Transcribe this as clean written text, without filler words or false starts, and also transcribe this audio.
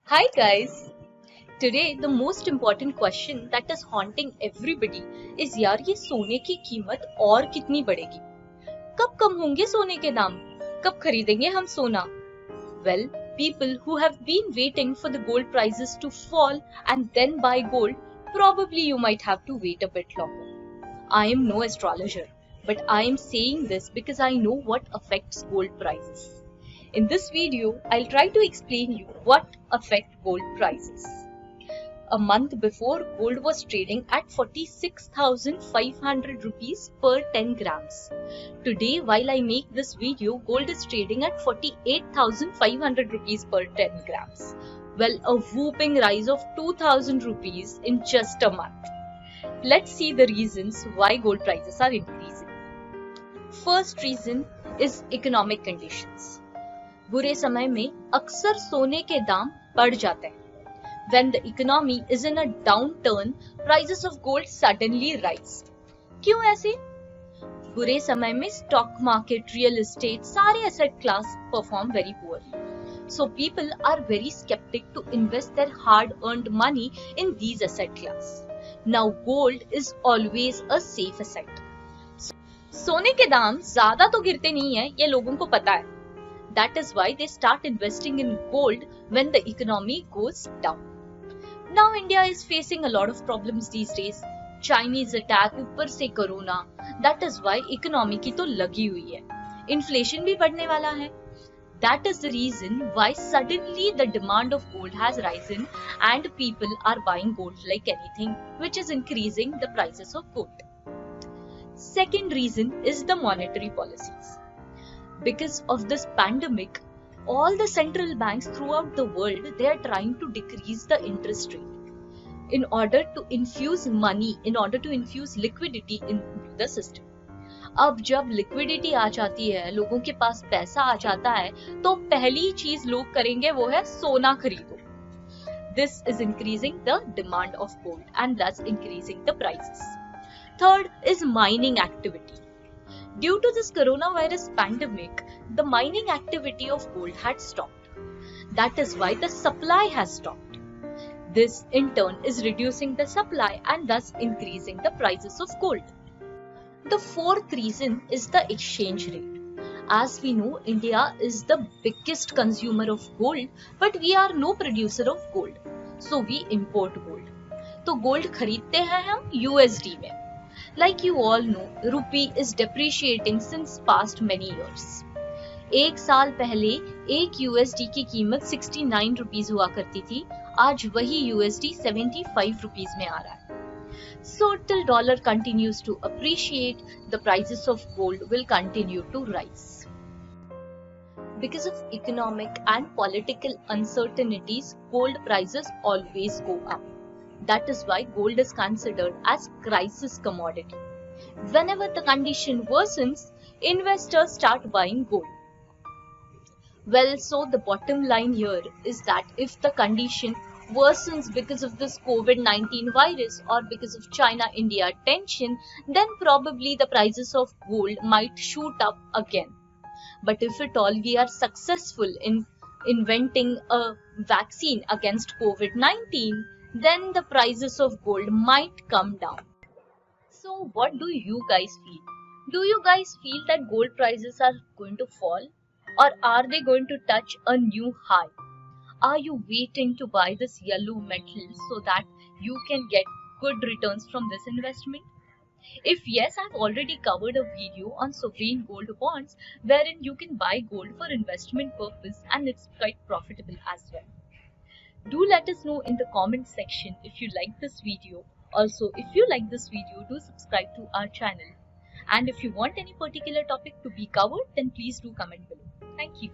Hi guys! Today the most important question that is haunting everybody is यार ये सोने की कीमत और कितनी बढ़ेगी? कब कम होंगे सोने के दाम? कब खरीदेंगे हम सोना? Well, people who have been waiting for the gold prices to fall and then buy gold, probably you might have to wait a bit longer. I am no astrologer, but I am saying this because I know what affects gold prices. In this video, I'll try to explain you what affect gold prices. A month before, gold was trading at 46,500 rupees per 10 grams. Today, while I make this video, gold is trading at 48,500 rupees per 10 grams. Well, a whooping rise of 2,000 rupees in just a month. Let's see the reasons why gold prices are increasing. First reason is economic conditions. बुरे समय में अक्सर सोने के दाम बढ़ जाते हैं. When the economy is in a downturn, prices of gold suddenly rise. क्यों ऐसे? बुरे समय में stock market, real estate, सारे asset class perform very poorly. So people are very skeptic to invest their hard-earned money in these asset class. Now gold is always a safe asset. सोने के दाम ज्यादा तो गिरते नहीं है, ये लोगों को पता है. That is why they start investing in gold when the economy goes down. Now India is facing a lot of problems these days. Chinese attack, ऊपर से corona. That is why economy की तो लगी हुई है. Inflation भी बढ़ने वाला है. That is the reason why suddenly the demand of gold has risen and people are buying gold like anything, which is increasing the prices of gold. Second reason is the monetary policies. Because of this pandemic, all the central banks throughout the world, they are trying to decrease the interest rate in order to infuse money, in order to infuse liquidity into the system. अब जब liquidity आ जाती है, लोगों के पास पैसा आ जाता है, तो पहली चीज लोग करेंगे वो है सोना खरीदो. This is increasing the demand of gold and thus increasing the prices. Third is mining activity. Due to this coronavirus pandemic, the mining activity of gold had stopped. That is why the supply has stopped. This in turn is reducing the supply and thus increasing the prices of gold. The fourth reason is the exchange rate. As we know, India is the biggest consumer of gold, but we are no producer of gold. So we import gold. तो gold खरीदते हैं हम USD में. Like you all know, rupee is depreciating since past many years. एक साल पहले एक USD की कीमत 69 रुपीस हुआ करती थी, आज वही USD 75 रुपीस में आ रहा है. So till dollar continues to appreciate, the prices of gold will continue to rise. Because of economic and political uncertainties, gold prices always go up. That is why gold is considered as crisis commodity. Whenever the condition worsens, investors start buying gold. Well, so the bottom line here is that if the condition worsens because of this COVID-19 virus or because of China-India tension, then probably the prices of gold might shoot up again. But if at all we are successful in inventing a vaccine against COVID-19, then the prices of gold might come down. So what do you guys feel? Do you guys feel that gold prices are going to fall? Or are they going to touch a new high? Are you waiting to buy this yellow metal so that you can get good returns from this investment? If yes, I've already covered a video on sovereign gold bonds wherein you can buy gold for investment purpose and it's quite profitable as well. Do let us know in the comment section if you like this video. Also, if you like this video, do subscribe to our channel. And if you want any particular topic to be covered, then please do comment below. Thank you.